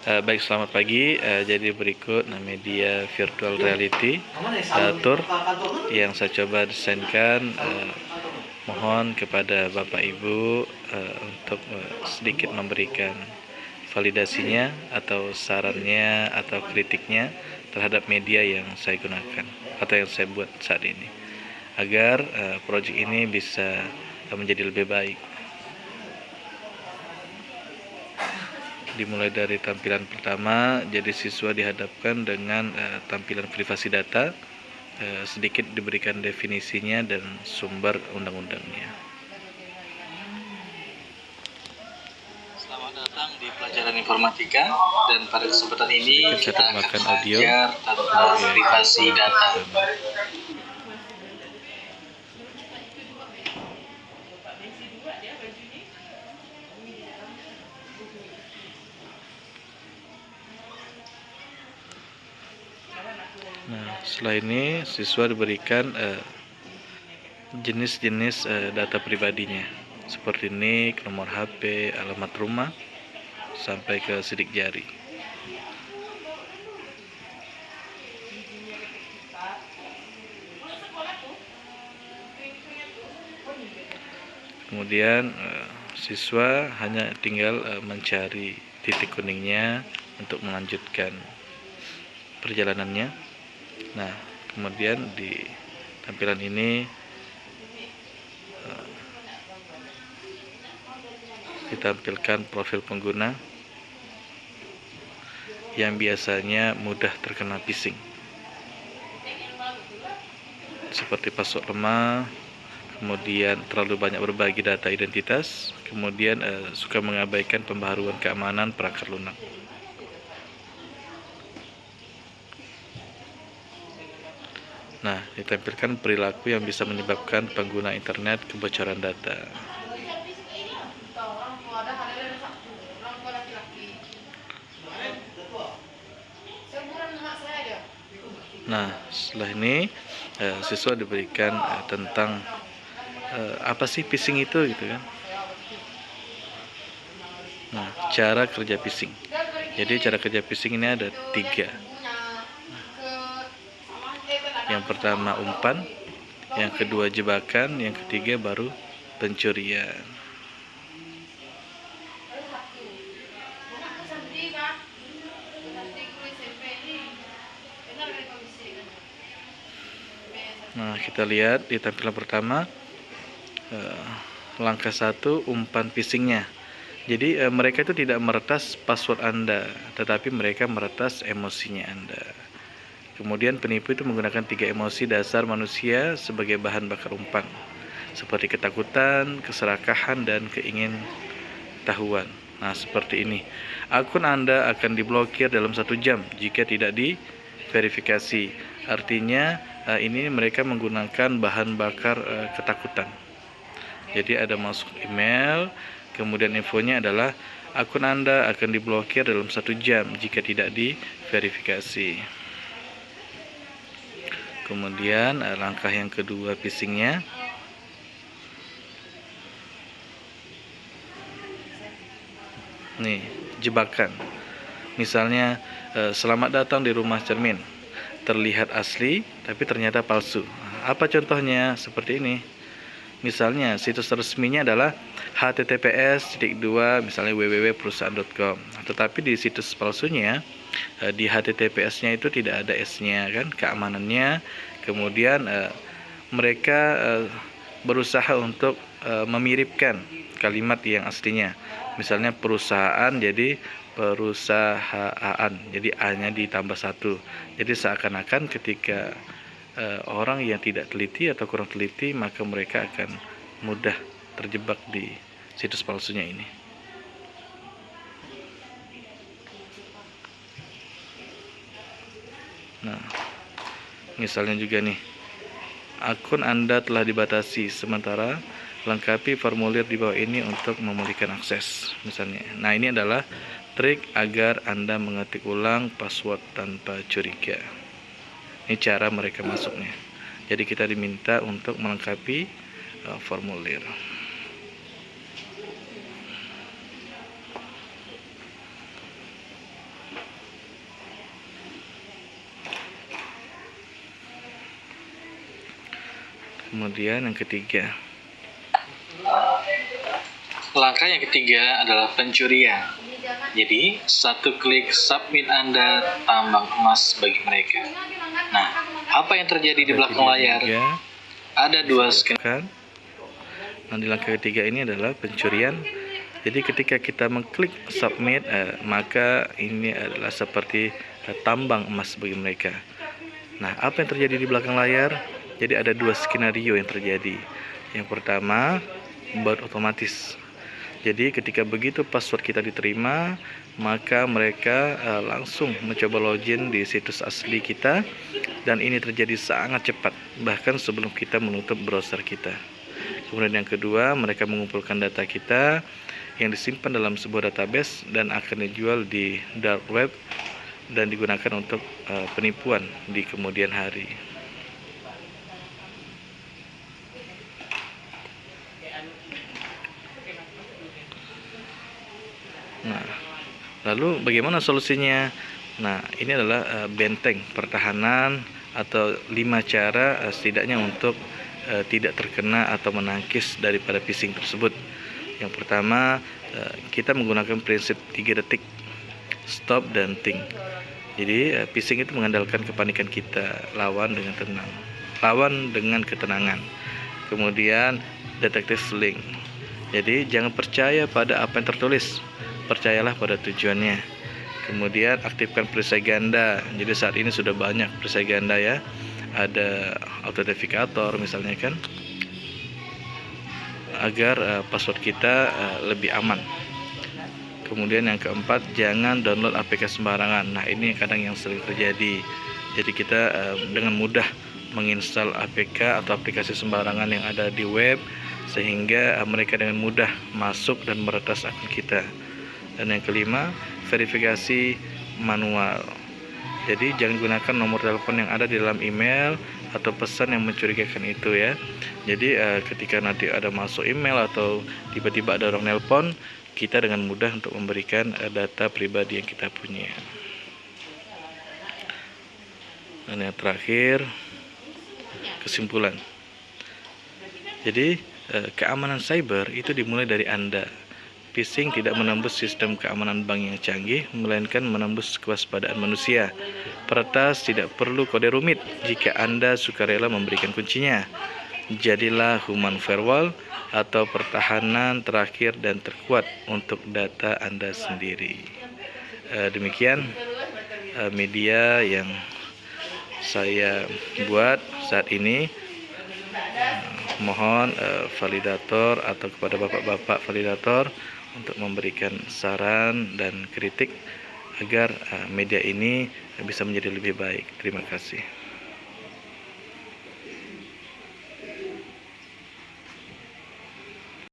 Baik, selamat pagi. Jadi berikut media virtual reality tour yang saya coba desainkan. Mohon kepada Bapak Ibu untuk sedikit memberikan validasinya atau sarannya atau kritiknya terhadap media yang saya gunakan atau yang saya buat saat ini, agar proyek ini bisa menjadi lebih baik. Dimulai dari tampilan pertama, jadi siswa dihadapkan dengan tampilan privasi data, sedikit diberikan definisinya dan sumber undang-undangnya. Selamat datang di pelajaran informatika, dan pada kesempatan ini kita akan belajar tentang privasi data. Nah, setelah ini siswa diberikan jenis-jenis data pribadinya, seperti nik, nomor HP, alamat rumah, sampai ke sidik jari. Kemudian siswa hanya tinggal mencari titik kuningnya untuk melanjutkan perjalanannya. Nah, kemudian di tampilan ini ditampilkan profil pengguna yang biasanya mudah terkena phishing, seperti password lemah, kemudian terlalu banyak berbagi data identitas, kemudian suka mengabaikan pembaharuan keamanan perangkat lunak. Nah, ditampilkan perilaku yang bisa menyebabkan pengguna internet kebocoran data. Nah, setelah ini siswa diberikan tentang apa sih phishing itu, gitu kan. Nah, cara kerja phishing. Jadi cara kerja phishing ini ada 3. Yang pertama umpan, yang kedua jebakan, yang ketiga baru pencurian. Nah, kita lihat di tampilan pertama, langkah 1, umpan phishingnya. Jadi mereka itu tidak meretas password Anda, tetapi mereka meretas emosinya Anda. Kemudian penipu itu menggunakan 3 emosi dasar manusia sebagai bahan bakar umpan, seperti ketakutan, keserakahan, dan keingintahuan. Nah, seperti ini. Akun Anda akan diblokir dalam 1 jam jika tidak diverifikasi. Artinya ini mereka menggunakan bahan bakar ketakutan. Jadi ada masuk email, kemudian infonya adalah akun Anda akan diblokir dalam 1 jam jika tidak diverifikasi. Kemudian langkah yang kedua phishingnya. Nih, jebakan. Misalnya selamat datang di rumah cermin. Terlihat asli tapi ternyata palsu. Apa contohnya? Seperti ini. Misalnya situs resminya adalah https:// misalnya www.perusahaan.com. Tetapi di situs palsunya, di HTTPS-nya itu tidak ada S-nya, kan, keamanannya. Kemudian mereka berusaha untuk memiripkan kalimat yang aslinya. Misalnya perusahaan jadi perusahaan, jadi A-nya ditambah 1. Jadi seakan-akan ketika orang yang tidak teliti atau kurang teliti, maka mereka akan mudah terjebak di situs palsunya ini. Nah, misalnya juga nih, akun Anda telah dibatasi, sementara lengkapi formulir di bawah ini untuk memulihkan akses, misalnya. Nah, ini adalah trik agar Anda mengetik ulang password tanpa curiga. Ini cara mereka masuknya. Jadi kita diminta untuk melengkapi formulir. Kemudian yang ketiga. Langkah yang ketiga adalah pencurian. Jadi, satu klik submit Anda tambang emas bagi mereka. Nah, apa yang terjadi di belakang layar? Ada dua skenario. Nah, di langkah ketiga ini adalah pencurian. Jadi ketika kita mengklik submit, maka ini adalah seperti tambang emas bagi mereka. Nah, apa yang terjadi di belakang layar? Jadi ada dua skenario yang terjadi. Yang pertama, bot otomatis. Jadi ketika begitu password kita diterima, maka mereka langsung mencoba login di situs asli kita, dan ini terjadi sangat cepat, bahkan sebelum kita menutup browser kita. Kemudian yang kedua, mereka mengumpulkan data kita yang disimpan dalam sebuah database dan akan dijual di dark web dan digunakan untuk penipuan di kemudian hari. Nah, lalu bagaimana solusinya? Nah, ini adalah benteng pertahanan atau 5 cara setidaknya untuk tidak terkena atau menangkis daripada phishing tersebut. Yang pertama, kita menggunakan prinsip 3 detik, stop dan think. Jadi phishing itu mengandalkan kepanikan kita, lawan dengan ketenangan. Kemudian detective link. Jadi jangan percaya pada apa yang tertulis, percayalah pada tujuannya. Kemudian aktifkan perisai ganda. Jadi saat ini sudah banyak perisai ganda ya. Ada autentifikator misalnya kan, agar password kita lebih aman. Kemudian yang keempat, jangan download aplikasi sembarangan. Nah, ini kadang yang sering terjadi. Jadi kita dengan mudah menginstal APK atau aplikasi sembarangan yang ada di web, sehingga mereka dengan mudah masuk dan meretas akun kita. Dan yang kelima, verifikasi manual. Jadi jangan gunakan nomor telepon yang ada di dalam email atau pesan yang mencurigakan itu ya. Jadi ketika nanti ada masuk email atau tiba-tiba ada orang nelpon, kita dengan mudah untuk memberikan data pribadi yang kita punya. Dan yang terakhir, kesimpulan. Jadi keamanan cyber itu dimulai dari Anda. Phishing tidak menembus sistem keamanan bank yang canggih, melainkan menembus kewaspadaan manusia. Peretas tidak perlu kode rumit jika Anda sukarela memberikan kuncinya. Jadilah human firewall atau pertahanan terakhir dan terkuat untuk data Anda sendiri. Demikian media yang saya buat saat ini. Mohon validator atau kepada bapak-bapak validator untuk memberikan saran dan kritik agar media ini bisa menjadi lebih baik. Terima kasih.